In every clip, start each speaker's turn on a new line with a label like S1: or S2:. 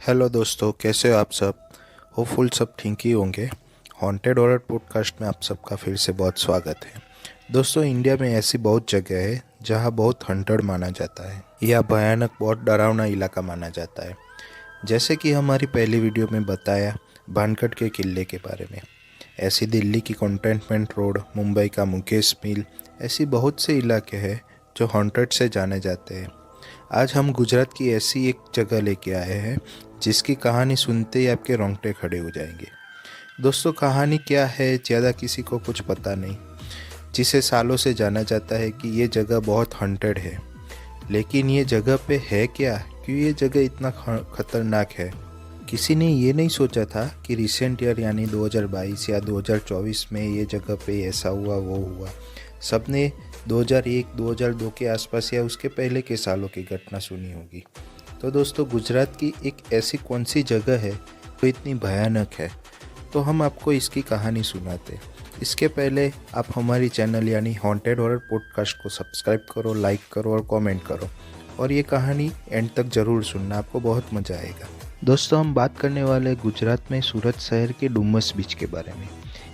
S1: Hello दोस्तों, कैसे हो आप सब। होपफुल सब ठीक ही होंगे। हॉन्टेड हॉरर पॉडकास्ट में आप सबका फिर से बहुत स्वागत है। दोस्तों, इंडिया में ऐसी बहुत जगह है जहां बहुत हंटेड माना जाता है या भयानक, बहुत डरावना इलाका माना जाता है। जैसे कि हमारी पहली वीडियो में बताया भानगढ़ के किले के बारे में। ऐसी दिल्ली की कंटेनमेंट रोड, मुंबई का मुकेश मिल, ऐसी बहुत से इलाके हैं जो हॉन्टेड से जाने जाते हैं। आज हम गुजरात की ऐसी एक जगह लेके आए हैं जिसकी कहानी सुनते ही आपके रोंगटे खड़े हो जाएंगे। दोस्तों, कहानी क्या है ज़्यादा किसी को कुछ पता नहीं। जिसे सालों से जाना जाता है कि ये जगह बहुत हॉन्टेड है, लेकिन ये जगह पे है क्या, क्यों ये जगह इतना खतरनाक है। किसी ने ये नहीं सोचा था कि रिसेंट ईयर यानी 2022 या 2024 में ये जगह पे ऐसा हुआ वो हुआ। सबने 2001-2002 के आसपास या उसके पहले के सालों की घटना सुनी होगी। तो दोस्तों, गुजरात की एक ऐसी कौन सी जगह है जो इतनी भयानक है, तो हम आपको इसकी कहानी सुनाते। इसके पहले आप हमारी चैनल यानी हॉन्टेड हॉरर पॉडकास्ट को सब्सक्राइब करो, लाइक करो और कमेंट करो, और ये कहानी एंड तक ज़रूर सुनना, आपको बहुत मज़ा आएगा। दोस्तों, हम बात करने वाले गुजरात में सूरत शहर के डुमस बीच के बारे में।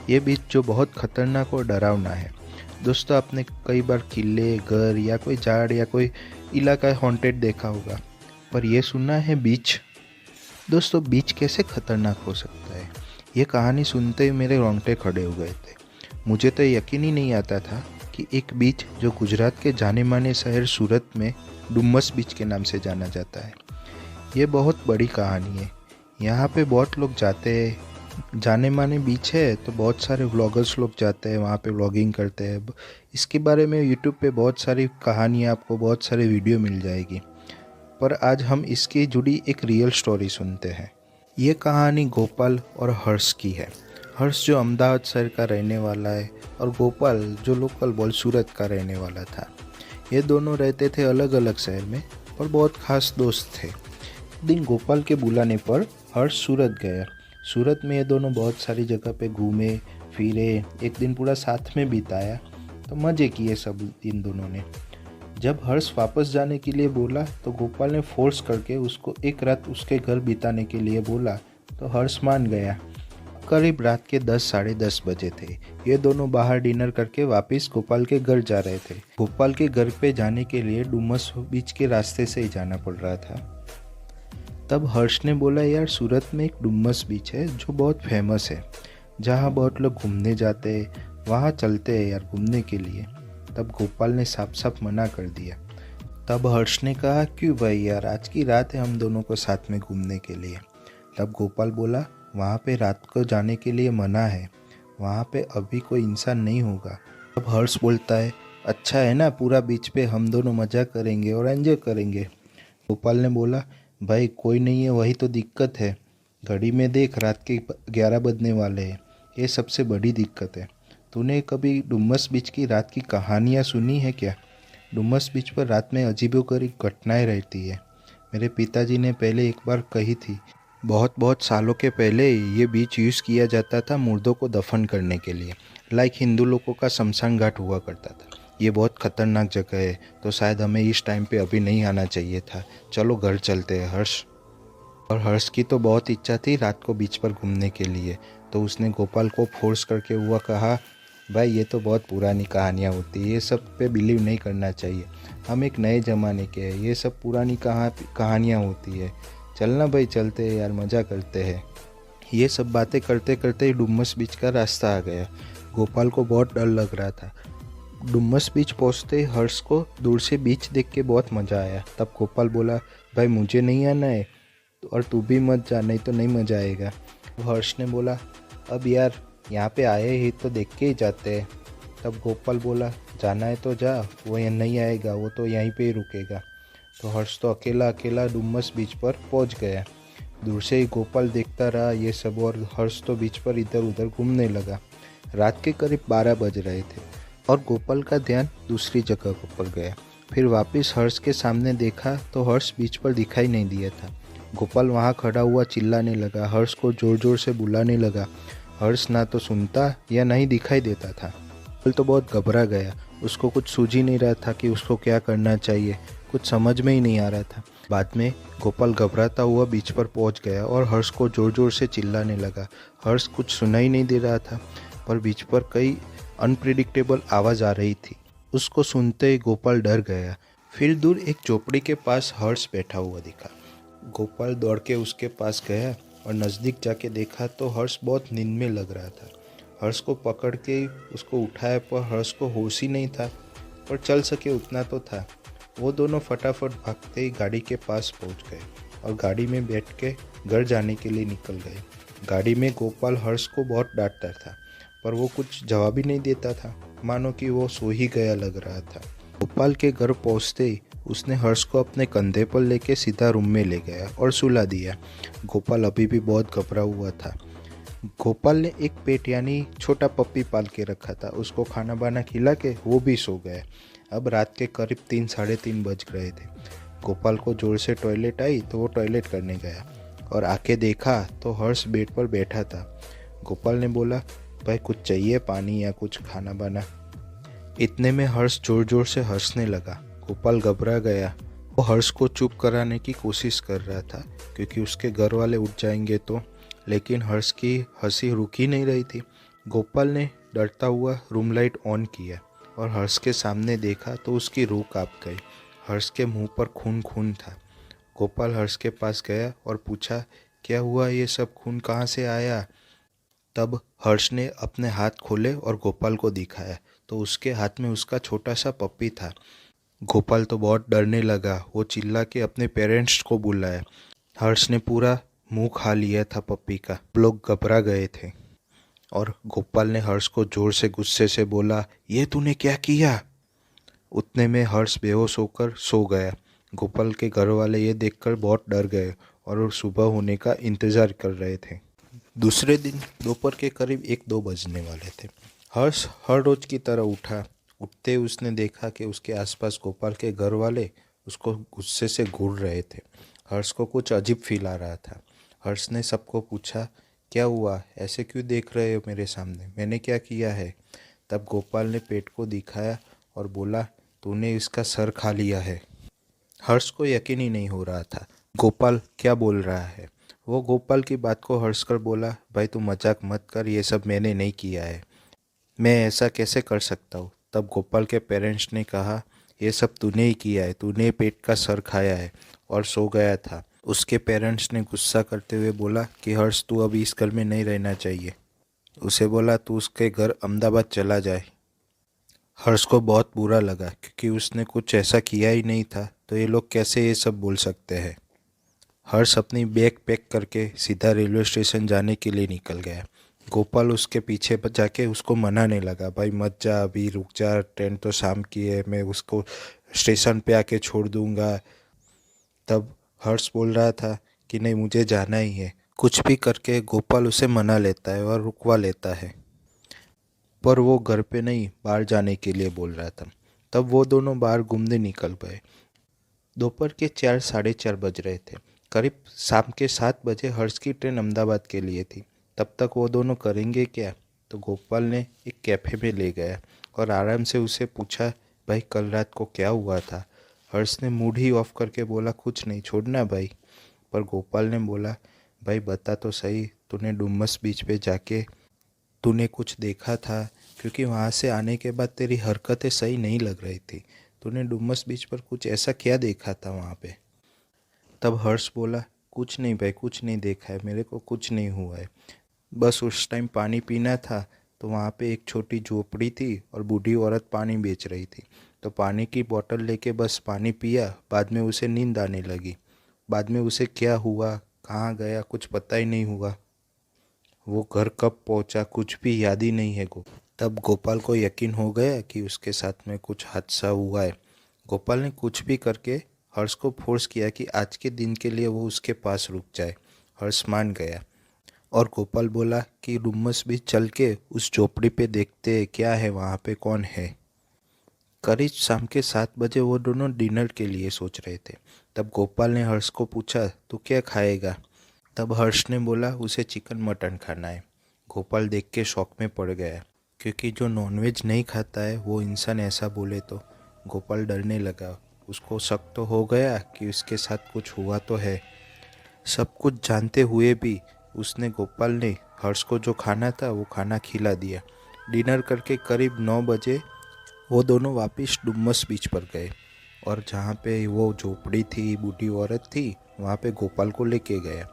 S1: ये बीच जो बहुत खतरनाक और डरावना है। दोस्तों, आपने कई बार किले, घर या कोई झाड़ या कोई इलाका हॉन्टेड देखा होगा, पर यह सुना है बीच। दोस्तों, बीच कैसे खतरनाक हो सकता है, ये कहानी सुनते ही मेरे रोंगटे खड़े हो गए थे। मुझे तो यकीन ही नहीं आता था कि एक बीच जो गुजरात के जाने माने शहर सूरत में डुमस बीच के नाम से जाना जाता है। ये बहुत बड़ी कहानी है। यहाँ पे बहुत लोग जाते हैं। जाने माने बीच है तो बहुत सारे व्लॉगर्स लोग जाते हैं, वहाँ पे व्लॉगिंग करते हैं। इसके बारे में यूट्यूब पे बहुत सारी कहानियाँ, आपको बहुत सारे वीडियो मिल जाएगी। पर आज हम इसकी जुड़ी एक रियल स्टोरी सुनते हैं। ये कहानी गोपाल और हर्ष की है। हर्ष जो अहमदाबाद शहर का रहने वाला है और गोपाल जो लोकल बॉल सूरत का रहने वाला था। ये दोनों रहते थे अलग अलग शहर में, पर बहुत खास दोस्त थे। एक दिन गोपाल के बुलाने पर हर्ष सूरत गया। सूरत में ये दोनों बहुत सारी जगह पे घूमे फिरे, एक दिन पूरा साथ में बिताया, तो मज़े किए सब इन दोनों ने। जब हर्ष वापस जाने के लिए बोला तो गोपाल ने फोर्स करके उसको एक रात उसके घर बिताने के लिए बोला, तो हर्ष मान गया। करीब रात के 10 साढ़े 10 बजे थे। ये दोनों बाहर डिनर करके वापस गोपाल के घर जा रहे थे। गोपाल के घर पे जाने के लिए डुमस बीच के रास्ते से ही जाना पड़ रहा था। तब हर्ष ने बोला, यार सूरत में एक डुमस बीच है जो बहुत फेमस है, जहाँ बहुत लोग घूमने जाते हैं, वहाँ चलते हैं यार घूमने के लिए। तब गोपाल ने साफ साफ मना कर दिया। तब हर्ष ने कहा, क्यों भाई यार, आज की रात है हम दोनों को साथ में घूमने के लिए। तब गोपाल बोला, वहाँ पे रात को जाने के लिए मना है, वहाँ पे अभी कोई इंसान नहीं होगा। तब हर्ष बोलता है, अच्छा है ना, पूरा बीच पे हम दोनों मज़ा करेंगे और एंजॉय करेंगे। गोपाल ने बोला, भाई कोई नहीं है, वही तो दिक्कत है। घड़ी में देख, रात के 11 बजने वाले हैं, ये सबसे बड़ी दिक्कत है। तूने कभी डुमस बीच की रात की कहानियाँ सुनी है क्या? डुमस बीच पर रात में अजीबोगरीब घटनाएं रहती है। मेरे पिताजी ने पहले एक बार कही थी। बहुत बहुत सालों के पहले ये बीच यूज़ किया जाता था मुर्दों को दफन करने के लिए। लाइक हिंदू लोगों का शमशान घाट हुआ करता था। ये बहुत ख़तरनाक जगह है, तो शायद हमें इस टाइम पे अभी नहीं आना चाहिए था। चलो घर चलते हैं हर्ष। और हर्ष की तो बहुत इच्छा थी रात को बीच पर घूमने के लिए, तो उसने गोपाल को फोर्स करके हुआ कहा, भाई ये तो बहुत पुरानी कहानियाँ होती है, ये सब पे बिलीव नहीं करना चाहिए। हम एक नए ज़माने के हैं, ये सब पुरानी कहानियाँ होती है। चलना भाई, चलते हैं यार, मज़ा करते हैं। ये सब बातें करते करते ही डुमस बीच का रास्ता आ गया। गोपाल को बहुत डर लग रहा था। डुमस बीच पहुंचते हर्ष को दूर से बीच देख के बहुत मज़ा आया। तब गोपाल बोला, भाई मुझे नहीं आना है और तू भी मत जा, नहीं तो नहीं मज़ा आएगा। हर्ष ने बोला, अब यार यहाँ पे आए ही तो देख के ही जाते हैं। तब गोपाल बोला, जाना है तो जा, वो यहाँ नहीं आएगा, वो तो यहीं पे ही रुकेगा। तो हर्ष तो अकेला अकेला डुमस बीच पर पहुँच गया। दूर से ही गोपाल देखता रहा ये सब, और हर्ष तो बीच पर इधर उधर घूमने लगा। रात के करीब 12 बज रहे थे और गोपाल का ध्यान दूसरी जगह पर गया। फिर वापस हर्ष के सामने देखा तो हर्ष बीच पर दिखाई नहीं दिया था। गोपाल वहाँ खड़ा हुआ चिल्लाने लगा, हर्ष को ज़ोर ज़ोर से बुलाने लगा। हर्ष ना तो सुनता या नहीं दिखाई देता था। गोपाल तो बहुत घबरा गया उसको कुछ सूझ ही नहीं रहा था कि उसको क्या करना चाहिए, कुछ समझ में ही नहीं आ रहा था। बाद में गोपाल घबराता हुआ बीच पर पहुंच गया और हर्ष को ज़ोर ज़ोर से चिल्लाने लगा। हर्ष कुछ सुनाई नहीं दे रहा था, पर बीच पर कई अनप्रिडिक्टेबल आवाज़ आ रही थी। उसको सुनते ही गोपाल डर गया। फिर दूर एक झोपड़ी के पास हर्ष बैठा हुआ दिखा। गोपाल दौड़ के उसके पास गया और नज़दीक जाके देखा तो हर्ष बहुत नींद में लग रहा था। हर्ष को पकड़ के उसको उठाया, पर हर्ष को होश ही नहीं था, पर चल सके उतना तो था। वो दोनों फटाफट भागते ही गाड़ी के पास पहुंच गए और गाड़ी में बैठ के घर जाने के लिए निकल गए। गाड़ी में गोपाल हर्ष को बहुत डांटता था, पर वो कुछ जवाब ही नहीं देता था, मानो कि वो सो ही गया लग रहा था। गोपाल के घर पहुंचते ही उसने हर्ष को अपने कंधे पर लेके सीधा रूम में ले गया और सुला दिया। गोपाल अभी भी बहुत घबरा हुआ था। गोपाल ने एक पेट यानी छोटा पप्पी पाल के रखा था, उसको खाना बाना खिला के वो भी सो गया। अब रात के करीब 3 साढ़े 3 बज रहे थे। गोपाल को जोर से टॉयलेट आई तो वो टॉयलेट करने गया और आके देखा तो हर्ष बेड पर बैठा था। गोपाल ने बोला, भाई कुछ चाहिए, पानी या कुछ खाना बाना? इतने में हर्ष जोर जोर से हंसने लगा। गोपाल घबरा गया। वो हर्ष को चुप कराने की कोशिश कर रहा था क्योंकि उसके घर वाले उठ जाएंगे तो, लेकिन हर्ष की हंसी रुक ही नहीं रही थी। गोपाल ने डरता हुआ रूम लाइट ऑन किया और हर्ष के सामने देखा तो उसकी रूह कांप गई। हर्ष के मुंह पर खून खून था। गोपाल हर्ष के पास गया और पूछा, क्या हुआ, ये सब खून कहाँ से आया? तब हर्ष ने अपने हाथ खोले और गोपाल को दिखाया तो उसके हाथ में उसका छोटा सा पप्पी था। गोपाल तो बहुत डरने लगा। वो चिल्ला के अपने पेरेंट्स को बुलाया। हर्ष ने पूरा मुंह खा लिया था पप्पी का। लोग घबरा गए थे और गोपाल ने हर्ष को जोर से गुस्से से बोला, ये तूने क्या किया? उतने में हर्ष बेहोश होकर सो गया। गोपाल के घर वाले ये देखकर बहुत डर गए और वो सुबह होने का इंतज़ार कर रहे थे। दूसरे दिन दोपहर के करीब 1-2 बजने वाले थे। हर्ष हर रोज की तरह उठा। उठते ही उसने देखा कि उसके आसपास गोपाल के घर वाले उसको गुस्से से घूर रहे थे। हर्ष को कुछ अजीब फील आ रहा था। हर्ष ने सबको पूछा, क्या हुआ, ऐसे क्यों देख रहे हो मेरे सामने, मैंने क्या किया है? तब गोपाल ने पेट को दिखाया और बोला, तूने इसका सर खा लिया है। हर्ष को यकीन ही नहीं हो रहा था, गोपाल क्या बोल रहा है। वो गोपाल की बात को हर्ष कर बोला, भाई तू मजाक मत कर, ये सब मैंने नहीं किया है, मैं ऐसा कैसे कर सकता हूँ? तब गोपाल के पेरेंट्स ने कहा, ये सब तूने ही किया है, तूने पेट का सर खाया है और सो गया था। उसके पेरेंट्स ने गुस्सा करते हुए बोला कि हर्ष तू अभी इस घर में नहीं रहना चाहिए। उसे बोला तू उसके घर अहमदाबाद चला जाए। हर्ष को बहुत बुरा लगा क्योंकि उसने कुछ ऐसा किया ही नहीं था, तो ये लोग कैसे ये सब बोल सकते हैं। हर्ष अपनी बैग पैक करके सीधा रेलवे स्टेशन जाने के लिए निकल गया। गोपाल उसके पीछे जाके उसको मनाने लगा, भाई मत जा, अभी रुक जा, ट्रेन तो शाम की है, मैं उसको स्टेशन पे आके छोड़ दूंगा। तब हर्ष बोल रहा था कि नहीं, मुझे जाना ही है। कुछ भी करके गोपाल उसे मना लेता है और रुकवा लेता है, पर वो घर पे नहीं बाहर जाने के लिए बोल रहा था। तब वो दोनों बाहर घूमने निकल गए। दोपहर के 4 साढ़े 4 बज रहे थे। करीब शाम के 7 बजे हर्ष की ट्रेन अहमदाबाद के लिए थी। तब तक वो दोनों करेंगे क्या? तो गोपाल ने एक कैफ़े में ले गया और आराम से उसे पूछा, भाई कल रात को क्या हुआ था? हर्ष ने मूड ही ऑफ करके बोला, कुछ नहीं, छोड़ना भाई। पर गोपाल ने बोला, भाई बता तो सही, तूने डुमस बीच पे जाके तूने कुछ देखा था? क्योंकि वहाँ से आने के बाद तेरी हरकतें सही नहीं लग रही थी। तूने डुमस बीच पर कुछ ऐसा क्या देखा था वहाँ पे? तब हर्ष बोला, कुछ नहीं भाई, कुछ नहीं देखा है, मेरे को कुछ नहीं हुआ है। बस उस टाइम पानी पीना था तो वहाँ पे एक छोटी झोपड़ी थी और बूढ़ी औरत पानी बेच रही थी, तो पानी की बोतल लेके बस पानी पिया। बाद में उसे नींद आने लगी। बाद में उसे क्या हुआ, कहाँ गया, कुछ पता ही नहीं हुआ। वो घर कब पहुंचा कुछ भी याद ही नहीं है। तब गोपाल को यकीन हो गया कि उसके साथ में कुछ हादसा हुआ है। गोपाल ने कुछ भी करके हर्ष को फोर्स किया कि आज के दिन के लिए वो उसके पास रुक जाए। हर्ष मान गया और गोपाल बोला कि डुम्मस बीच चल के उस झोपड़ी पे देखते हैं क्या है वहाँ पे, कौन है। करीब शाम के 7 बजे वो दोनों डिनर के लिए सोच रहे थे। तब गोपाल ने हर्ष को पूछा, तू क्या खाएगा? तब हर्ष ने बोला उसे चिकन मटन खाना है। गोपाल देख के शौक में पड़ गया। क्योंकि जो नॉनवेज नहीं खाता है वो इंसान ऐसा बोले तो गोपाल डरने लगा। उसको शक तो हो गया कि उसके साथ कुछ हुआ तो है। सब कुछ जानते हुए भी उसने गोपाल ने हर्ष को जो खाना था वो खाना खिला दिया। डिनर करके करीब 9 बजे वो दोनों वापस डुम्मस बीच पर गए और जहाँ पे वो झोपड़ी थी, बूढ़ी औरत थी, वहाँ पे गोपाल को लेके गया।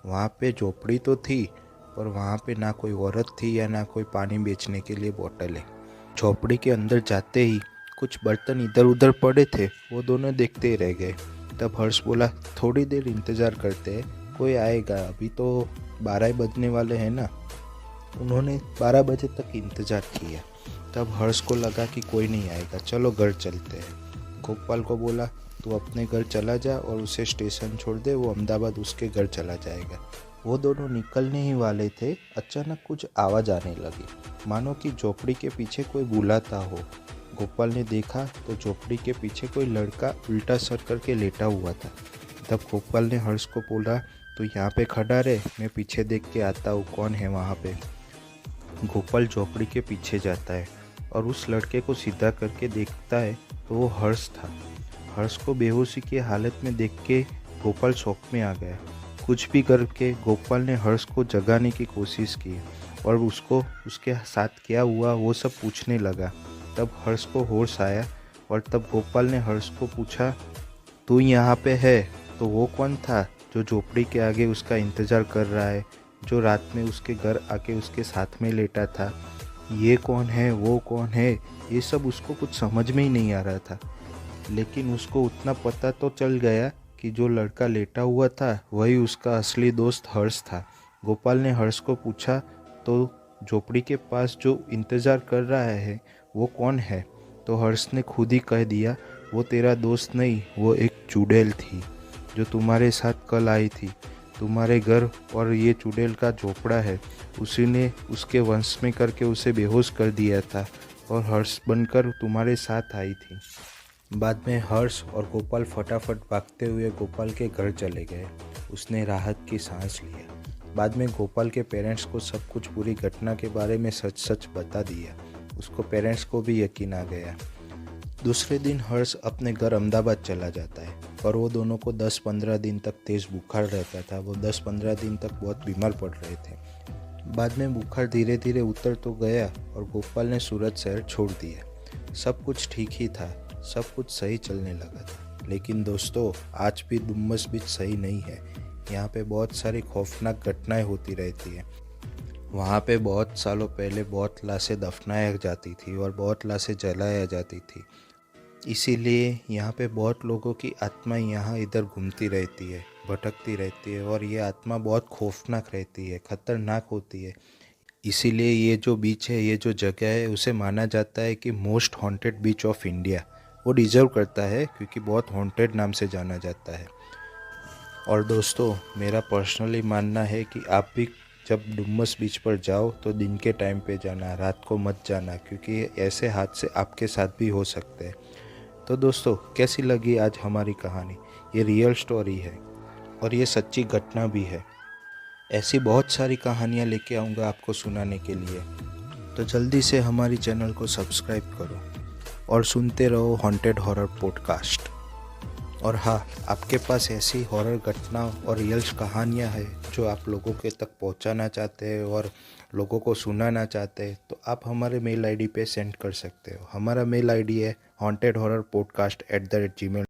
S1: वहाँ पे झोपड़ी तो थी पर वहाँ पे ना कोई औरत थी या ना कोई पानी बेचने के लिए बोतल है। झोपड़ी के अंदर जाते ही कुछ बर्तन इधर उधर पड़े थे, वो दोनों देखते ही रह गए। तब हर्ष बोला, थोड़ी देर इंतज़ार करते हैं, कोई आएगा, अभी तो 12 बजने वाले हैं ना। उन्होंने 12 बजे तक इंतज़ार किया। तब हर्ष को लगा कि कोई नहीं आएगा, चलो घर चलते हैं। गोपाल को बोला, तू अपने घर चला जा और उसे स्टेशन छोड़ दे, वो अहमदाबाद उसके घर चला जाएगा। वो दोनों निकलने ही वाले थे, अचानक कुछ आवाज़ आने लगी, मानो कि झोपड़ी के पीछे कोई बुलाता हो। गोपाल ने देखा तो झोपड़ी के पीछे कोई लड़का उल्टा सर करके लेटा हुआ था। तब गोपाल ने हर्ष को बोला, तो यहाँ पे खड़ा रहे, मैं पीछे देख के आता हूँ कौन है वहाँ पे। गोपाल झोपड़ी के पीछे जाता है और उस लड़के को सीधा करके देखता है तो वो हर्ष था। हर्ष को बेहोशी की हालत में देख के गोपाल शौक में आ गया। कुछ भी करके गोपाल ने हर्ष को जगाने की कोशिश की और उसको उसके साथ क्या हुआ वो सब पूछने लगा। तब हर्ष को होश आया और तब गोपाल ने हर्ष को पूछा, तू यहाँ पे है तो वो कौन था जो झोपड़ी के आगे उसका इंतज़ार कर रहा है, जो रात में उसके घर आके उसके साथ में लेटा था? ये कौन है, वो कौन है, ये सब उसको कुछ समझ में ही नहीं आ रहा था। लेकिन उसको उतना पता तो चल गया कि जो लड़का लेटा हुआ था वही उसका असली दोस्त हर्ष था। गोपाल ने हर्ष को पूछा, तो झोपड़ी के पास जो इंतज़ार कर रहा है वो कौन है? तो हर्ष ने खुद ही कह दिया, वो तेरा दोस्त नहीं, वो एक चुड़ैल थी जो तुम्हारे साथ कल आई थी तुम्हारे घर। और ये चुड़ैल का झोपड़ा है, उसी ने उसके वंश में करके उसे बेहोश कर दिया था और हर्ष बनकर तुम्हारे साथ आई थी। बाद में हर्ष और गोपाल फटाफट भागते हुए गोपाल के घर चले गए। उसने राहत की सांस लिया। बाद में गोपाल के पेरेंट्स को सब कुछ पूरी घटना के बारे में सच सच बता दिया। उसको पेरेंट्स को भी यकीन आ गया। दूसरे दिन हर्ष अपने घर अहमदाबाद चला जाता है, पर वो दोनों को 10-15 दिन तक तेज बुखार रहता था। वो 10-15 दिन तक बहुत बीमार पड़ रहे थे। बाद में बुखार धीरे धीरे उतर तो गया और गोपाल ने सूरत शहर छोड़ दिया। सब कुछ ठीक ही था, सब कुछ सही चलने लगा था। लेकिन दोस्तों, आज भी डुम्मस बीच सही नहीं है। यहाँ पे बहुत सारी खौफनाक घटनाएं होती रहती है। वहाँ पे बहुत सालों पहले बहुत लाशें दफनाया जाती थी और बहुत लाशें जलाया जाती थी। इसीलिए यहाँ पे बहुत लोगों की आत्मा यहाँ इधर घूमती रहती है, भटकती रहती है और ये आत्मा बहुत खौफनाक रहती है, खतरनाक होती है। इसीलिए ये जो बीच है, ये जो जगह है, उसे माना जाता है कि most haunted beach of India. वो डिज़र्व करता है क्योंकि बहुत हॉन्टेड नाम से जाना जाता है। और दोस्तों, मेरा पर्सनली मानना है कि आप भी जब डुम्मस बीच पर जाओ तो दिन के टाइम पे जाना, रात को मत जाना, क्योंकि ऐसे हादसे आपके साथ भी हो सकते हैं। तो दोस्तों, कैसी लगी आज हमारी कहानी? ये रियल स्टोरी है और ये सच्ची घटना भी है। ऐसी बहुत सारी कहानियाँ लेके आऊँगा आपको सुनाने के लिए। तो जल्दी से हमारी चैनल को सब्सक्राइब करो और सुनते रहो हॉन्टेड हॉरर पॉडकास्ट। और हाँ, आपके पास ऐसी हॉरर घटना और रियल कहानियाँ हैं जो आप लोगों के तक पहुँचाना चाहते हैं और लोगों को सुनाना चाहते हैं, तो आप हमारे मेल आईडी पे सेंड कर सकते हो। हमारा मेल आईडी है hauntedhorrorpodcast@gmail.com।